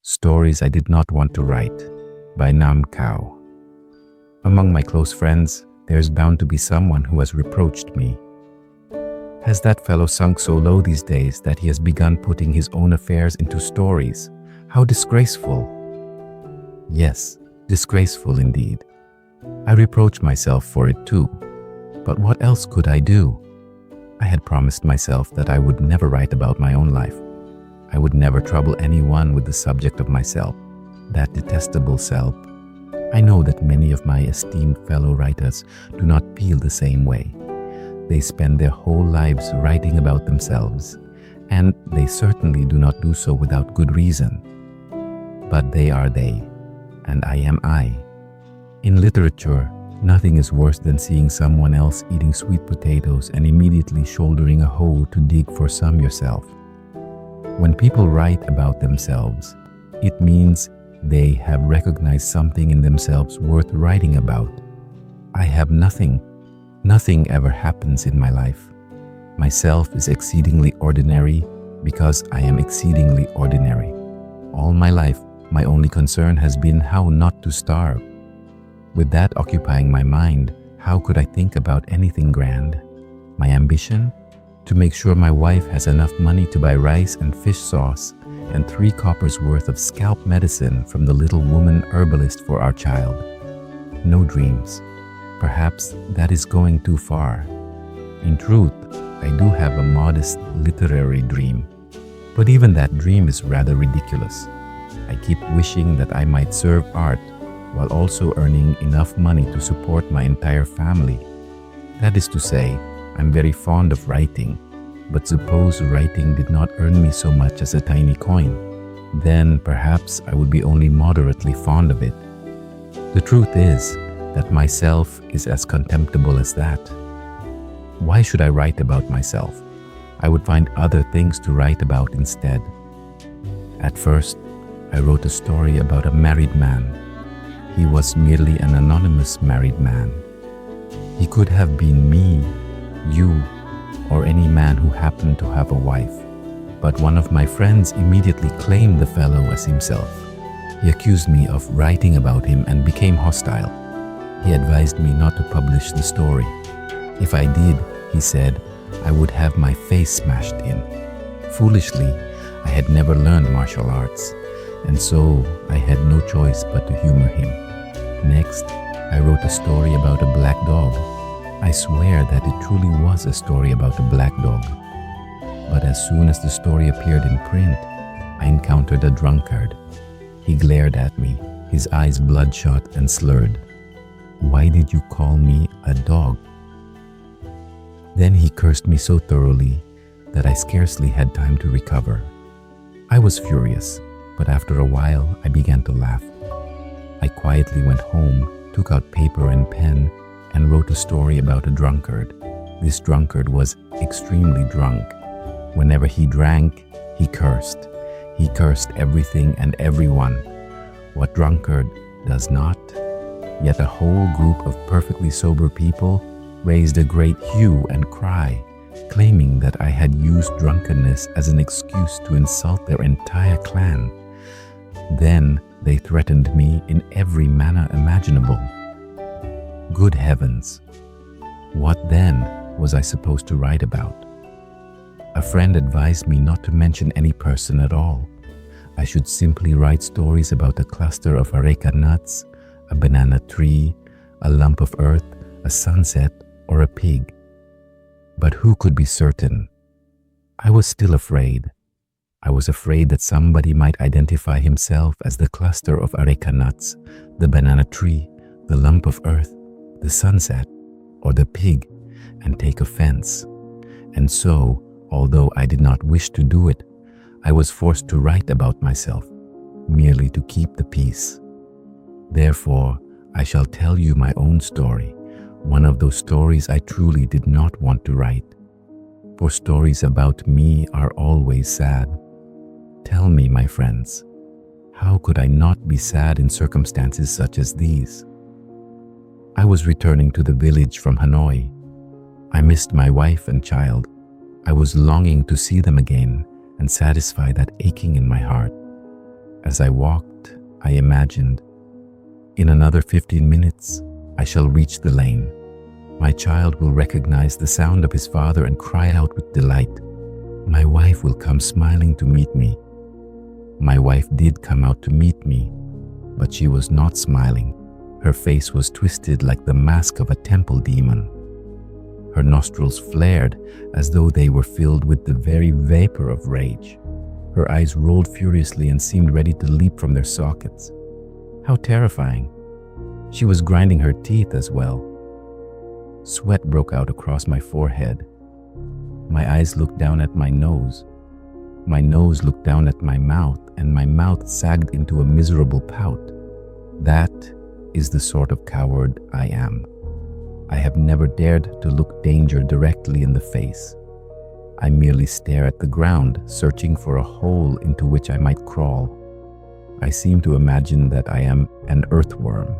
Stories I Did Not Want to Write by Nam Cao. Among my close friends, there's bound to be someone who has reproached me. Has that fellow sunk so low these days that he has begun putting his own affairs into stories? How disgraceful! Yes, disgraceful indeed. I reproach myself for it too. But what else could I do? I had promised myself that I would never write about my own life. I would never trouble anyone with the subject of myself, that detestable self. I know that many of my esteemed fellow writers do not feel the same way. They spend their whole lives writing about themselves, and they certainly do not do so without good reason. But they are they, and I am I. In literature, nothing is worse than seeing someone else eating sweet potatoes and immediately shouldering a hoe to dig for some yourself. When people write about themselves, it means they have recognized something in themselves worth writing about. I have nothing. Nothing ever happens in my life. Myself is exceedingly ordinary because I am exceedingly ordinary. All my life, my only concern has been how not to starve. With that occupying my mind, how could I think about anything grand? My ambition? To make sure my wife has enough money to buy rice and fish sauce and 3 coppers worth of scalp medicine from the little woman herbalist for our child. No dreams. Perhaps that is going too far. In truth, I do have a modest literary dream. But even that dream is rather ridiculous. I keep wishing that I might serve art while also earning enough money to support my entire family. That is to say, I'm very fond of writing, but suppose writing did not earn me so much as a tiny coin, then perhaps I would be only moderately fond of it. The truth is that myself is as contemptible as that. Why should I write about myself? I would find other things to write about instead. At first, I wrote a story about a married man. He was merely an anonymous married man. He could have been me, you, or any man who happened to have a wife. But one of my friends immediately claimed the fellow as himself. He accused me of writing about him and became hostile. He advised me not to publish the story. If I did, he said, I would have my face smashed in. Foolishly, I had never learned martial arts, and so I had no choice but to humor him. Next, I wrote a story about a black dog. I swear that it truly was a story about a black dog. But as soon as the story appeared in print, I encountered a drunkard. He glared at me, his eyes bloodshot and slurred. Why did you call me a dog? Then he cursed me so thoroughly that I scarcely had time to recover. I was furious, but after a while I began to laugh. I quietly went home, took out paper and pen, and wrote a story about a drunkard. This drunkard was extremely drunk. Whenever he drank, he cursed. He cursed everything and everyone. What drunkard does not? Yet a whole group of perfectly sober people raised a great hue and cry, claiming that I had used drunkenness as an excuse to insult their entire clan. Then they threatened me in every manner imaginable. Good heavens! What then was I supposed to write about? A friend advised me not to mention any person at all. I should simply write stories about a cluster of areca nuts, a banana tree, a lump of earth, a sunset, or a pig. But who could be certain? I was still afraid. I was afraid that somebody might identify himself as the cluster of areca nuts, the banana tree, the lump of earth, the sunset, or the pig, and take offense. And so, although I did not wish to do it, I was forced to write about myself, merely to keep the peace. Therefore, I shall tell you my own story, one of those stories I truly did not want to write. For stories about me are always sad. Tell me, my friends, how could I not be sad in circumstances such as these? I was returning to the village from Hanoi. I missed my wife and child. I was longing to see them again and satisfy that aching in my heart. As I walked, I imagined, in another 15 minutes, I shall reach the lane. My child will recognize the sound of his father and cry out with delight. My wife will come smiling to meet me. My wife did come out to meet me, but she was not smiling. Her face was twisted like the mask of a temple demon. Her nostrils flared as though they were filled with the very vapor of rage. Her eyes rolled furiously and seemed ready to leap from their sockets. How terrifying. She was grinding her teeth as well. Sweat broke out across my forehead. My eyes looked down at my nose. My nose looked down at my mouth, and my mouth sagged into a miserable pout. That is the sort of coward I am. I have never dared to look danger directly in the face. I merely stare at the ground, searching for a hole into which I might crawl. I seem to imagine that I am an earthworm.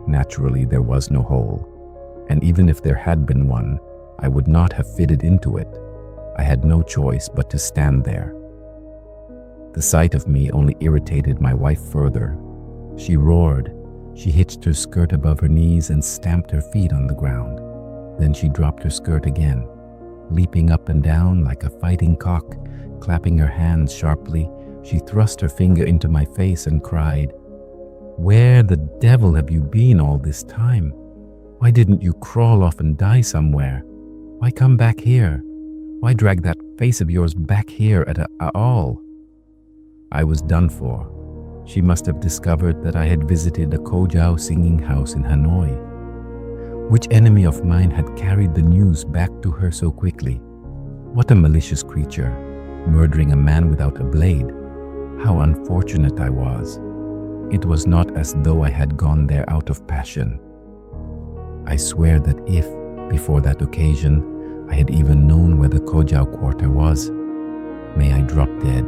Naturally, there was no hole. And even if there had been one, I would not have fitted into it. I had no choice but to stand there. The sight of me only irritated my wife further. She roared. She hitched her skirt above her knees and stamped her feet on the ground. Then she dropped her skirt again, leaping up and down like a fighting cock. Clapping her hands sharply, she thrust her finger into my face and cried, "Where the devil have you been all this time? Why didn't you crawl off and die somewhere? Why come back here? Why drag that face of yours back here at all?" I was done for. She must have discovered that I had visited a Kojau singing house in Hanoi. Which enemy of mine had carried the news back to her so quickly? What a malicious creature, murdering a man without a blade. How unfortunate I was. It was not as though I had gone there out of passion. I swear that if, before that occasion, I had even known where the Kojau quarter was, may I drop dead.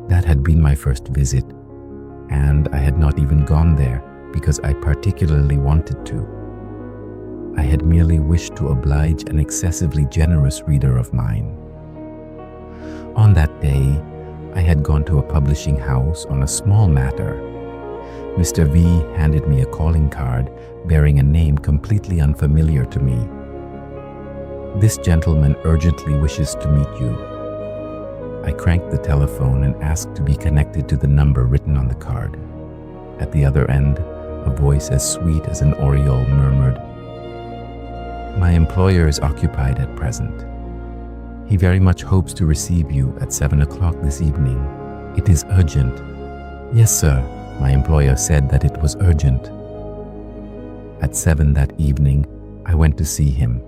That had been my first visit, and I had not even gone there because I particularly wanted to. I had merely wished to oblige an excessively generous reader of mine. On that day, I had gone to a publishing house on a small matter. Mr. V handed me a calling card bearing a name completely unfamiliar to me. "This gentleman urgently wishes to meet you." I cranked the telephone and asked to be connected to the number written on the card. At the other end, a voice as sweet as an oriole murmured, "My employer is occupied at present. He very much hopes to receive you at 7 o'clock this evening. It is urgent." "Yes, sir." My employer said that it was urgent. At 7 that evening, I went to see him.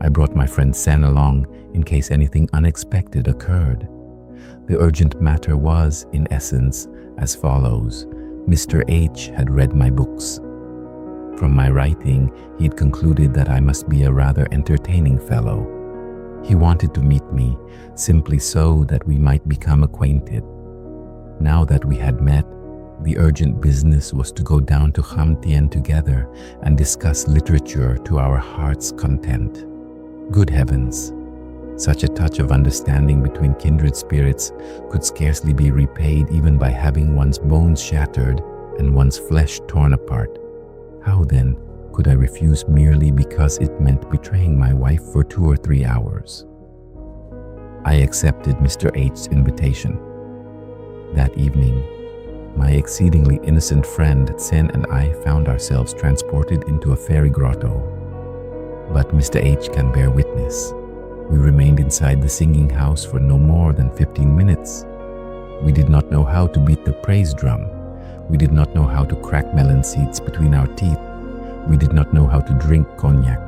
I brought my friend Sen along in case anything unexpected occurred. The urgent matter was, in essence, as follows. Mr. H had read my books. From my writing, he had concluded that I must be a rather entertaining fellow. He wanted to meet me, simply so that we might become acquainted. Now that we had met, the urgent business was to go down to twentieth together and discuss literature to our heart's content. Good heavens! Such a touch of understanding between kindred spirits could scarcely be repaid even by having one's bones shattered and one's flesh torn apart. How then could I refuse merely because it meant betraying my wife for 2 or 3 hours? I accepted Mr. H's invitation. That evening, my exceedingly innocent friend Sen and I found ourselves transported into a fairy grotto. But Mr. H can bear witness. We remained inside the singing house for no more than 15 minutes. We did not know how to beat the praise drum. We did not know how to crack melon seeds between our teeth. We did not know how to drink cognac,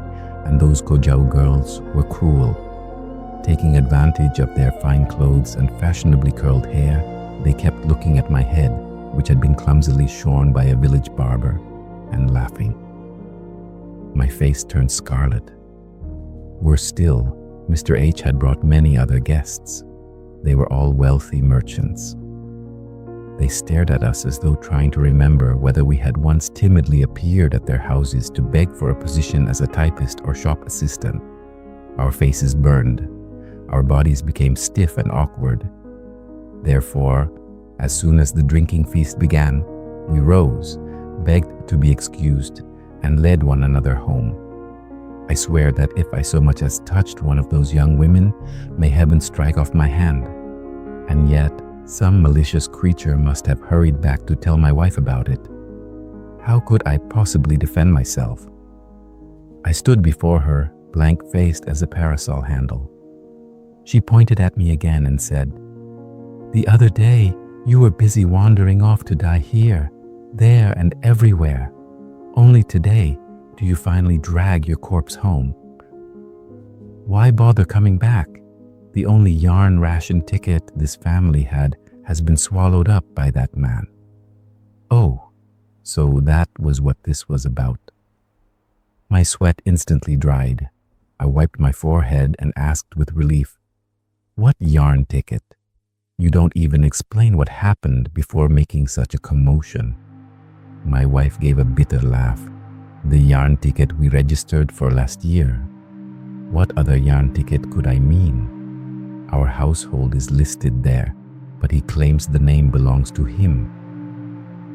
and those Kojau girls were cruel. Taking advantage of their fine clothes and fashionably curled hair, they kept looking at my head, which had been clumsily shorn by a village barber, and laughing. My face turned scarlet. Worse still, Mr. H had brought many other guests. They were all wealthy merchants. They stared at us as though trying to remember whether we had once timidly appeared at their houses to beg for a position as a typist or shop assistant. Our faces burned. Our bodies became stiff and awkward. Therefore, As soon as the drinking feast began, we rose, begged to be excused, and led one another home. I swear that if I so much as touched one of those young women, may heaven strike off my hand. And yet, some malicious creature must have hurried back to tell my wife about it. How could I possibly defend myself? I stood before her, blank-faced as a parasol handle. She pointed at me again and said, "The other day, you were busy wandering off to die here, there, and everywhere. Only today do you finally drag your corpse home. Why bother coming back? The only yarn ration ticket this family had has been swallowed up by that man." Oh, so that was what this was about. My sweat instantly dried. I wiped my forehead and asked with relief, "What yarn ticket? You don't even explain what happened before making such a commotion." My wife gave a bitter laugh. "The yarn ticket we registered for last year." What other yarn ticket could I mean? Our household is listed there, but he claims the name belongs to him.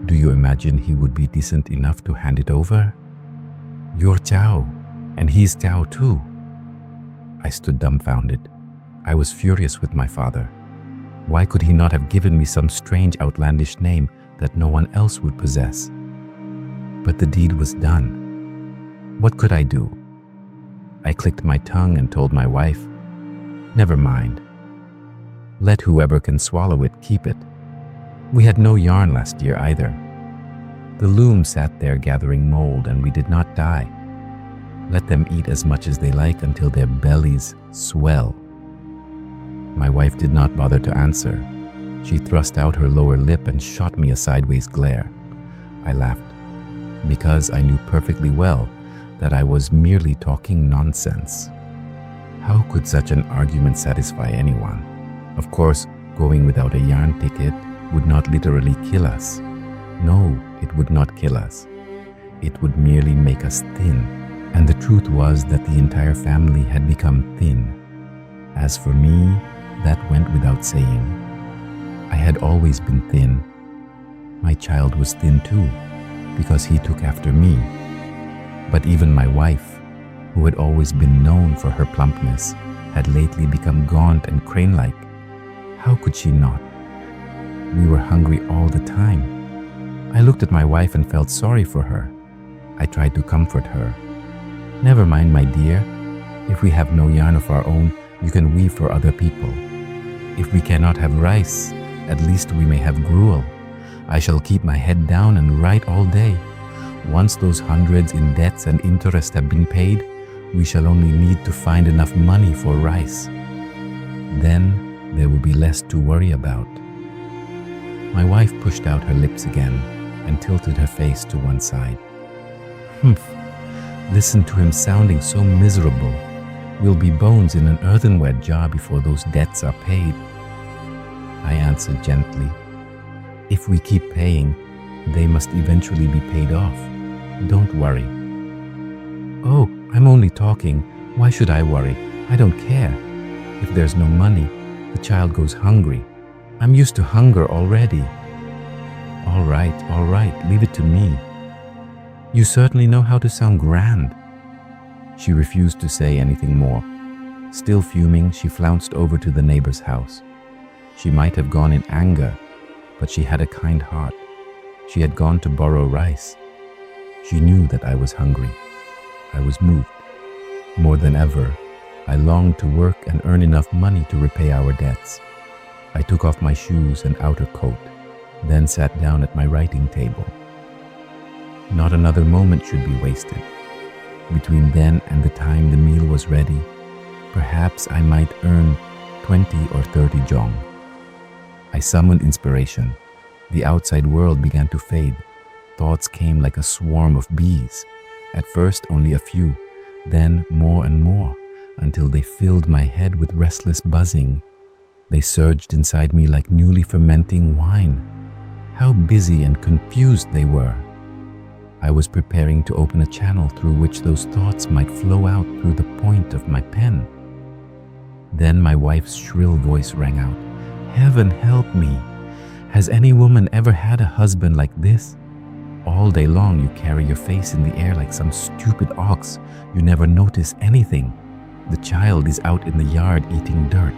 Do you imagine he would be decent enough to hand it over? You're Cao, and he's Cao too. I stood dumbfounded. I was furious with my father. Why could he not have given me some strange outlandish name that no one else would possess? But the deed was done. What could I do? I clicked my tongue and told my wife, "Never mind. Let whoever can swallow it keep it." We had no yarn last year either. The loom sat there gathering mold and we did not die. Let them eat as much as they like until their bellies swell. My wife did not bother to answer. She thrust out her lower lip and shot me a sideways glare. I laughed, because I knew perfectly well that I was merely talking nonsense. How could such an argument satisfy anyone? Of course, going without a yarn ticket would not literally kill us. No, it would not kill us. It would merely make us thin. And the truth was that the entire family had become thin. As for me, that went without saying. I had always been thin. My child was thin too, because he took after me. But even my wife, who had always been known for her plumpness, had lately become gaunt and crane-like. How could she not? We were hungry all the time. I looked at my wife and felt sorry for her. I tried to comfort her. "Never mind, my dear. If we have no yarn of our own, you can weave for other people. If we cannot have rice, at least we may have gruel. I shall keep my head down and write all day. Once those hundreds in debts and interest have been paid, we shall only need to find enough money for rice. Then there will be less to worry about." My wife pushed out her lips again and tilted her face to one side. "Humph, listen to him sounding so miserable. We'll be bones in an earthenware jar before those debts are paid." I answered gently, "If we keep paying, they must eventually be paid off. Don't worry." "Oh, I'm only talking. Why should I worry? I don't care. If there's no money, the child goes hungry. I'm used to hunger already." All right, leave it to me. You certainly know how to sound grand." She refused to say anything more. Still fuming, she flounced over to the neighbor's house. She might have gone in anger, but she had a kind heart. She had gone to borrow rice. She knew that I was hungry. I was moved. More than ever, I longed to work and earn enough money to repay our debts. I took off my shoes and outer coat, then sat down at my writing table. Not another moment should be wasted. Between then and the time the meal was ready, perhaps I might earn 20 or 30 jong. I summoned inspiration. The outside world began to fade. Thoughts came like a swarm of bees. At first only a few, then more and more, until they filled my head with restless buzzing. They surged inside me like newly fermenting wine. How busy and confused they were. I was preparing to open a channel through which those thoughts might flow out through the point of my pen. Then my wife's shrill voice rang out, "Heaven help me! Has any woman ever had a husband like this? All day long you carry your face in the air like some stupid ox. You never notice anything. The child is out in the yard eating dirt.